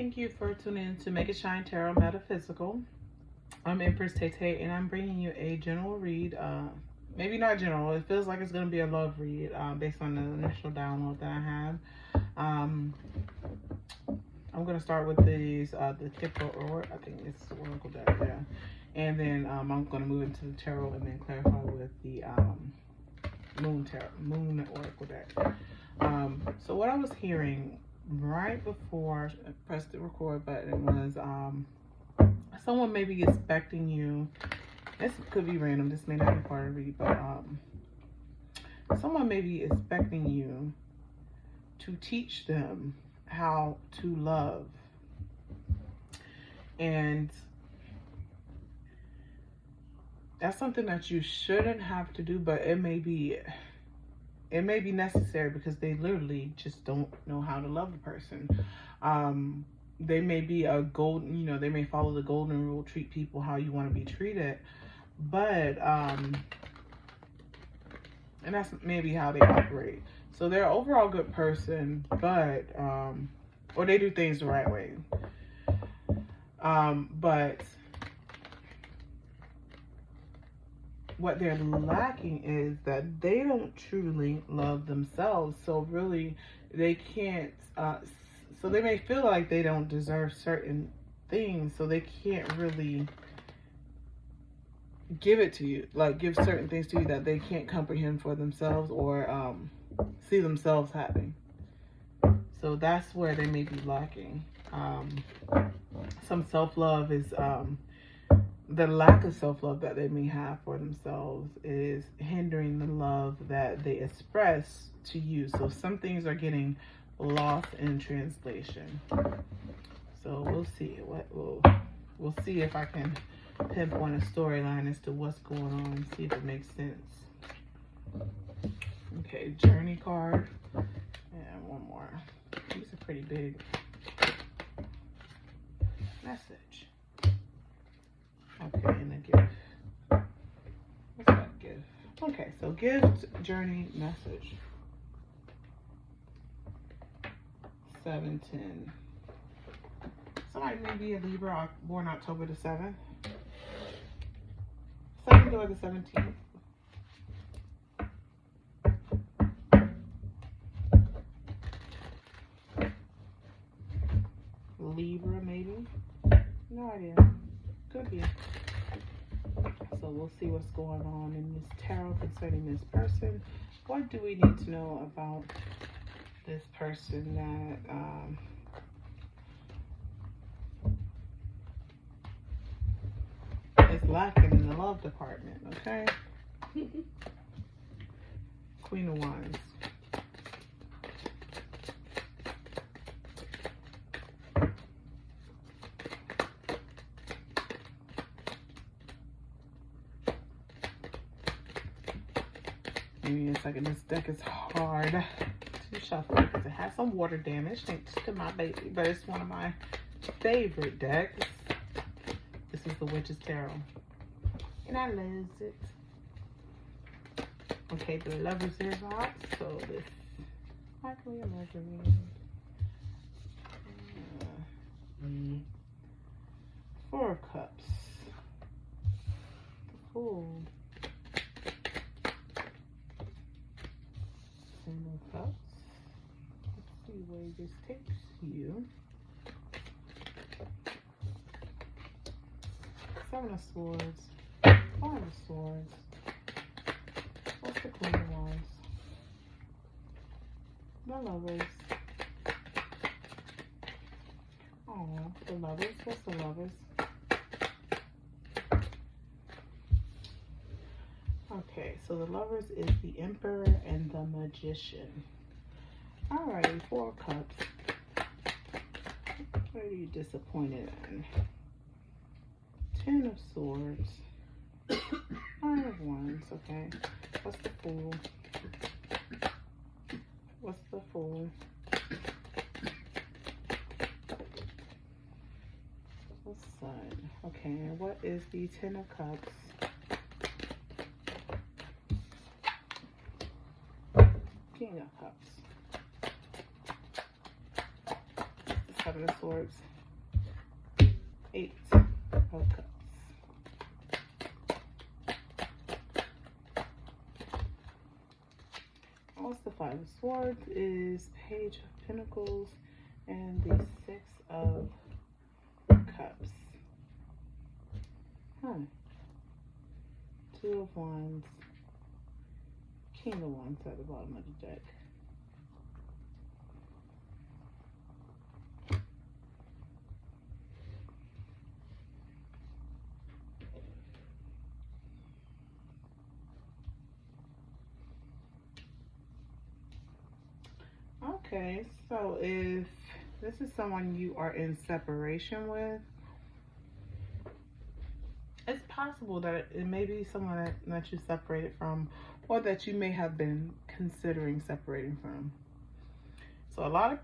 Thank you for tuning in to Make It Shine Tarot Metaphysical. I'm Empress Tay, and I'm bringing you a general read. Maybe not general. It feels like it's going to be a love read based on the initial download that I have. I'm going to start with these, the Kipper, or I think it's Oracle deck, yeah. And then I'm going to move into the Tarot and then clarify with the Moon Oracle deck. So what I was hearing right before I pressed the record button was someone may be expecting you. This could be random, this may not be part of the read, but someone may be expecting you to teach them how to love. And that's something that you shouldn't have to do, but it may be necessary because they literally just don't know how to love a person. They may be a golden, they may follow the golden rule, treat people how you want to be treated, but and that's maybe how they operate. So they're an overall good person, but or they do things the right way, but what they're lacking is that they don't truly love themselves. So really they can't, so they may feel like they don't deserve certain things, so they can't really give it to you, like give certain things to you that they can't comprehend for themselves or see themselves having. So that's where they may be lacking. Some self-love is the lack of self-love that they may have for themselves is hindering the love that they express to you. So some things are getting lost in translation. So we'll see we'll see if I can pinpoint a storyline as to what's going on and see if it makes sense. Okay, journey card and one more. These are pretty big. Message. Okay, and a gift. What's that gift? Okay, so gift, journey, message. 710. Somebody may be a Libra born October the 7th. 7th or the 17th. Libra, maybe. No idea. Could be. So we'll see what's going on in this tarot concerning this person. What do we need to know about this person that is lacking in the love department, okay? Queen of Wands. Give me a second. This deck is hard to shuffle because it has some water damage thanks to my baby, but it's one of my favorite decks. This is the Witch's Tarot, and I love it. Okay, the Lover's Box. So this, how can we imagine? Four of Cups. The Fool. Ten of Cups. Let's see where this takes you. Seven of Swords. Five of Swords. What's the Queen of Wands? The Lovers. Oh, the Lovers. What's the Lovers? Okay, so the Lovers is the Emperor and the Magician. Alrighty, Four of Cups. What are you disappointed in? Ten of Swords. Five of Wands, okay. What's the Fool? What's the Fool? The Sun. Okay, and what is the Ten of Cups? King of Cups. The Seven of Swords. Eight of Cups. Also, the Five of Swords is Page of Pentacles and the Six of Cups. Two of Wands, King of Wands at the bottom of the deck. Okay, so if this is someone you are in separation with, it's possible that it may be someone that you separated from, or that you may have been considering separating from. So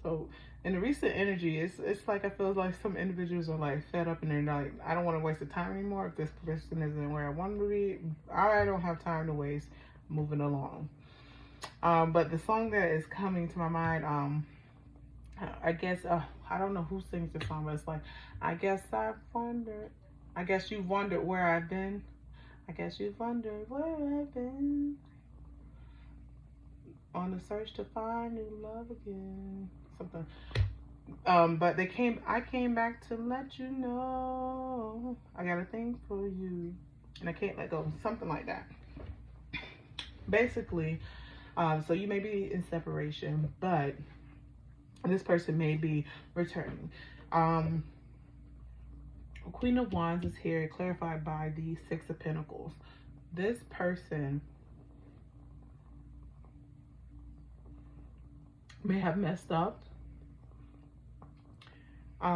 so in the recent energy, it's like I feel like some individuals are like fed up and they're like, I don't want to waste the time anymore. If this person isn't where I want them to be, I don't have time to waste, moving along. But the song that is coming to my mind, I guess, I don't know who sings the song, but it's like, I guess you've wondered where I've been. I guess you've wondered where I've been. On the search to find new love again. Something. But I came back to let you know I got a thing for you. And I can't let go. Something like that. Basically, so you may be in separation, but this person may be returning. Queen of Wands is here, clarified by the Six of Pentacles. This person may have messed up,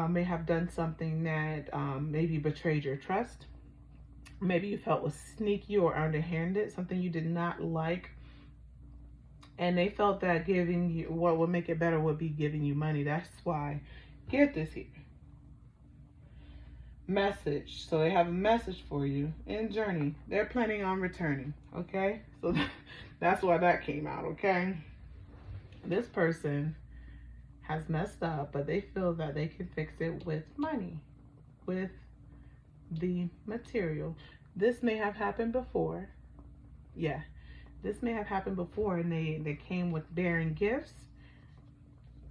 may have done something that maybe betrayed your trust. Maybe you felt was sneaky or underhanded, something you did not like. And they felt that giving you, what would make it better would be giving you money. That's why, get this here. Message. So they have a message for you in journey. They're planning on returning. Okay? So that's why that came out. Okay? This person has messed up, but they feel that they can fix it with money, with the material. This may have happened before. Yeah. This may have happened before, and they came with bearing gifts.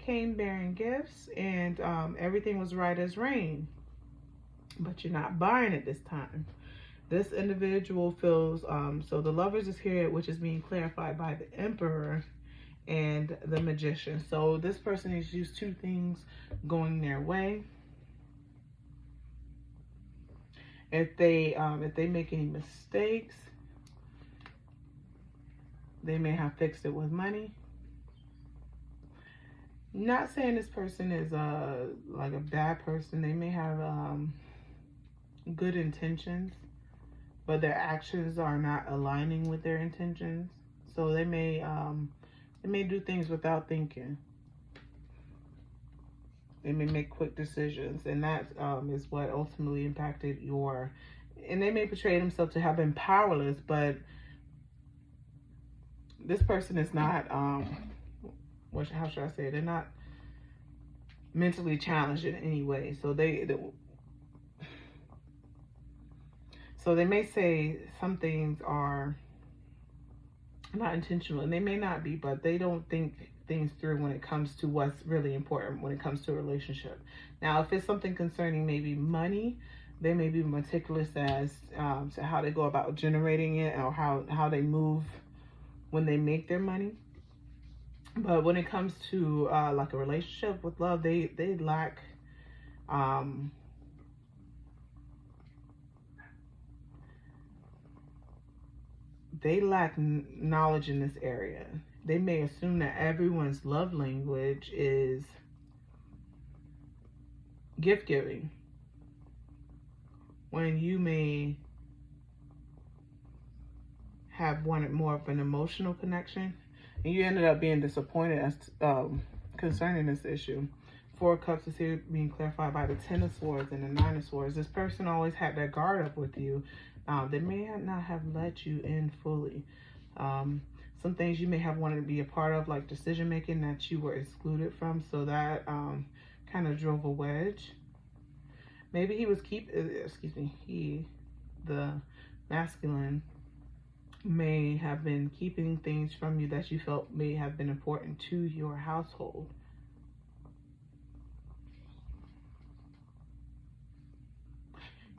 And everything was right as rain. But you're not buying it this time. This individual feels, so the Lovers is here, which is being clarified by the Emperor and the Magician. So this person is used to things going their way. If they make any mistakes, they may have fixed it with money. Not saying this person is like a bad person. They may have good intentions, but their actions are not aligning with their intentions. So they may do things without thinking. They may make quick decisions, and that is what ultimately impacted your. And they may portray themselves to have been powerless, but this person is not. How should I say it? They're not mentally challenged in any way. So they may say some things are not intentional, and they may not be, but they don't think things through when it comes to what's really important when it comes to a relationship. Now, if it's something concerning maybe money, they may be meticulous as to how they go about generating it, or how they move when they make their money. But when it comes to like a relationship with love, they lack knowledge in this area. They may assume that everyone's love language is gift giving, when you may have wanted more of an emotional connection, and you ended up being disappointed as concerning this issue. Four of Cups is here being clarified by the Ten of Swords and the Nine of Swords. This person always had their guard up with you. They may not have let you in fully. Some things you may have wanted to be a part of, like decision making, that you were excluded from. So that kind of drove a wedge. Maybe he was the masculine may have been keeping things from you that you felt may have been important to your household.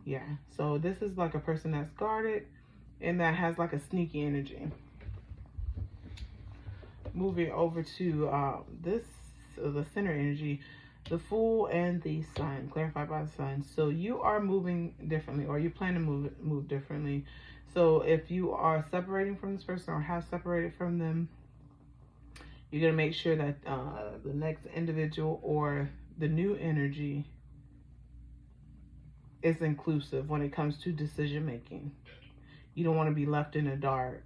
Yeah, so this is like a person that's guarded and that has like a sneaky energy. Moving over to the center energy, the Fool and the Sun, clarified by the Sun. So you are moving differently, or you plan to move differently. So if you are separating from this person or have separated from them, you're going to make sure that the next individual or the new energy is inclusive when it comes to decision making. You don't want to be left in the dark.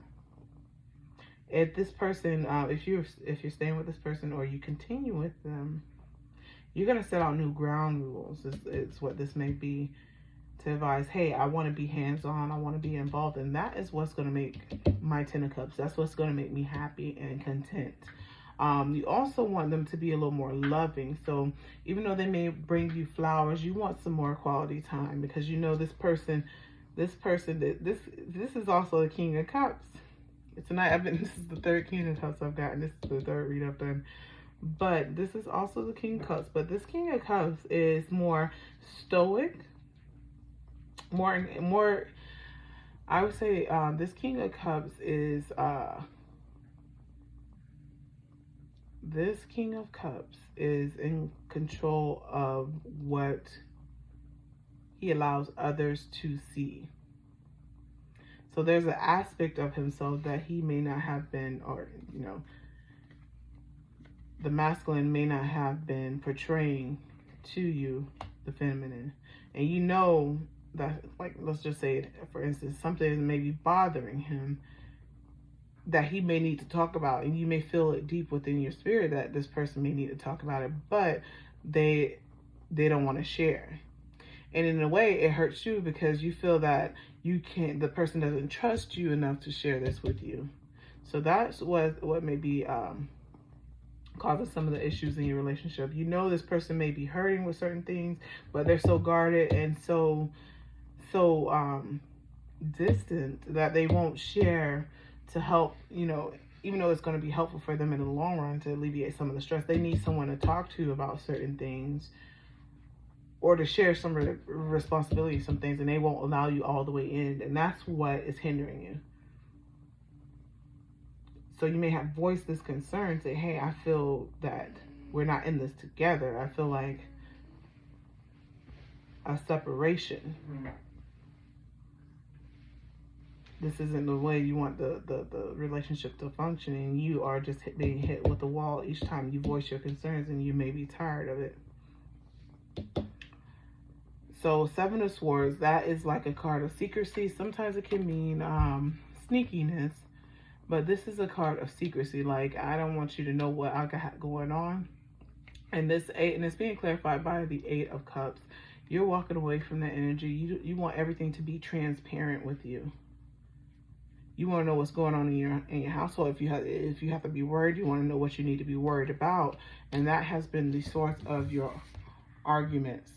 If this person, if you're staying with this person or you continue with them, you're going to set out new ground rules. It's what this may be, to advise, hey, I want to be hands-on, I want to be involved, and that is what's going to make my 10 of Cups. That's what's going to make me happy and content. You also want them to be a little more loving. So even though they may bring you flowers, you want some more quality time, because you know this person, this is also the King of Cups. Tonight, this is the third King of Cups I've gotten. This is the third read I've done. But this is also the King of Cups. But this King of Cups is more stoic, more. I would say this King of Cups is in control of what he allows others to see. So there's an aspect of himself that he may not have been, or the masculine may not have been portraying to you, the feminine. And you know that, like, let's just say, for instance, something may be bothering him that he may need to talk about, and you may feel it deep within your spirit that this person may need to talk about it, but they don't want to share. And in a way, it hurts you because you feel that the person doesn't trust you enough to share this with you. So that's what may be causing some of the issues in your relationship. You know this person may be hurting with certain things, but they're so guarded and so distant that they won't share to help, even though it's going to be helpful for them in the long run to alleviate some of the stress. They need someone to talk to about certain things, or to share some responsibility, some things, and they won't allow you all the way in, and that's what is hindering you. So you may have voiced this concern, say, hey, I feel that we're not in this together. I feel like a separation. This isn't the way you want the relationship to function, and you are just being hit with the wall each time you voice your concerns, and you may be tired of it. So 7 of Swords, that is like a card of secrecy. Sometimes it can mean sneakiness, but this is a card of secrecy. Like, I don't want you to know what I got going on. And this 8, and it's being clarified by the 8 of Cups. You're walking away from that energy. You want everything to be transparent with you. You want to know what's going on in your household. If you have to be worried, you want to know what you need to be worried about, and that has been the source of your arguments.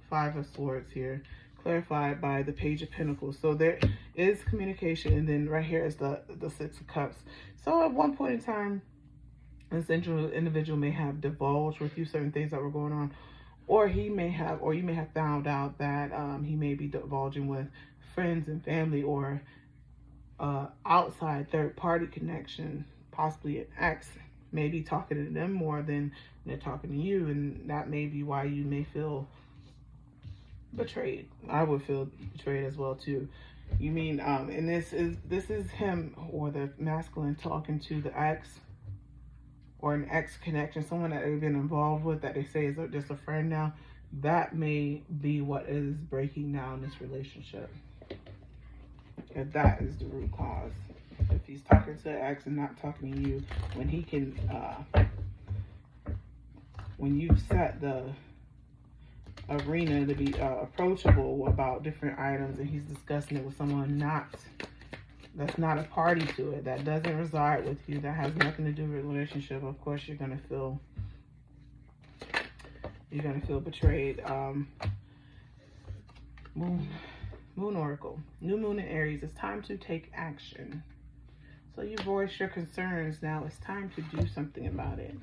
5 of Swords here, clarified by the Page of Pentacles. So there is communication, and then right here is the 6 of Cups. So at one point in time, this individual may have divulged with you certain things that were going on, or you may have found out that he may be divulging with friends and family, or outside third-party connection, possibly an ex, maybe talking to them more than they're talking to you, and that may be why you may feel betrayed. I would feel betrayed as well too. You mean, and this is him, or the masculine, talking to the ex, or an ex connection, someone that they've been involved with that they say is just a friend now. That may be what is breaking down this relationship. If that is the root cause. If he's talking to an ex and not talking to you, when he can, when you've set the arena to be approachable about different items, and he's discussing it with someone that's not a party to it, that doesn't reside with you, that has nothing to do with the relationship, of course you're gonna feel betrayed. Moon Oracle. New moon in Aries. It's time to take action. So you voice your concerns. Now it's time to do something about it.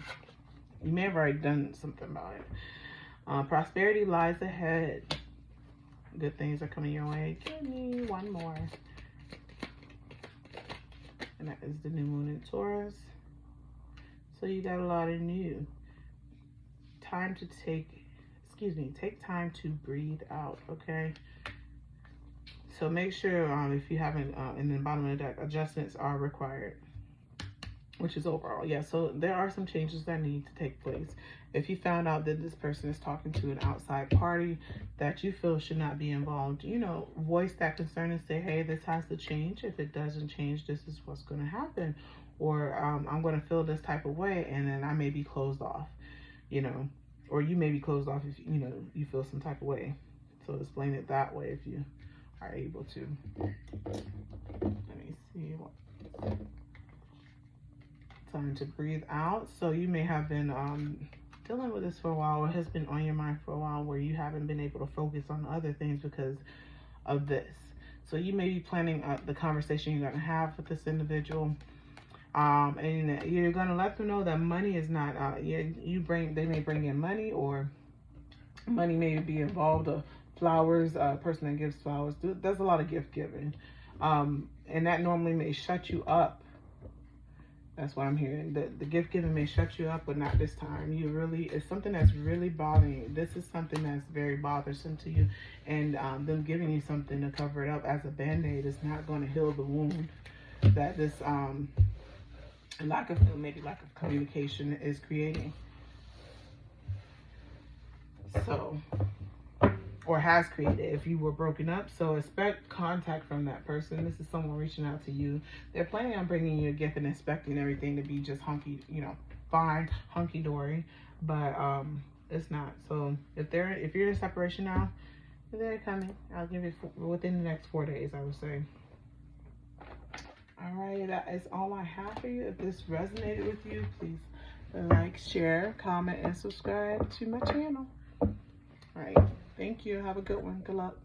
You may have already done something about it. Prosperity lies ahead. Good things are coming your way. Give me one more. And that is the new moon in Taurus. So you got a lot of new. Time to take time to breathe out, okay? So make sure if you haven't, in the bottom of the deck, adjustments are required, which is overall. Yeah, so there are some changes that need to take place. If you found out that this person is talking to an outside party that you feel should not be involved, you know, voice that concern and say, hey, this has to change. If it doesn't change, this is what's going to happen. Or I'm going to feel this type of way, and then I may be closed off, you know. Or you may be closed off if, you know, you feel some type of way. So explain it that way if you are able to. Let me see what. Time to breathe out. So you may have been dealing with this for a while, or has been on your mind for a while, where you haven't been able to focus on other things because of this. So you may be planning the conversation you're going to have with this individual. And you're going to let them know that money is not, they may bring in money, or money may be involved, or flowers, a person that gives flowers. There's a lot of gift giving. And that normally may shut you up. That's what I'm hearing. The gift giving may shut you up, but not this time. It's something that's really bothering you. This is something that's very bothersome to you. And them giving you something to cover it up as a band-aid is not going to heal the wound that this, lack of communication is creating. So, or has created if you were broken up. So expect contact from that person. This is someone reaching out to you. They're planning on bringing you a gift and expecting everything to be just fine, hunky-dory, but it's not. So if you're in a separation now, they're coming. I'll give it within the next 4 days, I would say. All right, that is all I have for you. If this resonated with you, please like, share, comment, and subscribe to my channel. All right, thank you. Have a good one. Good luck.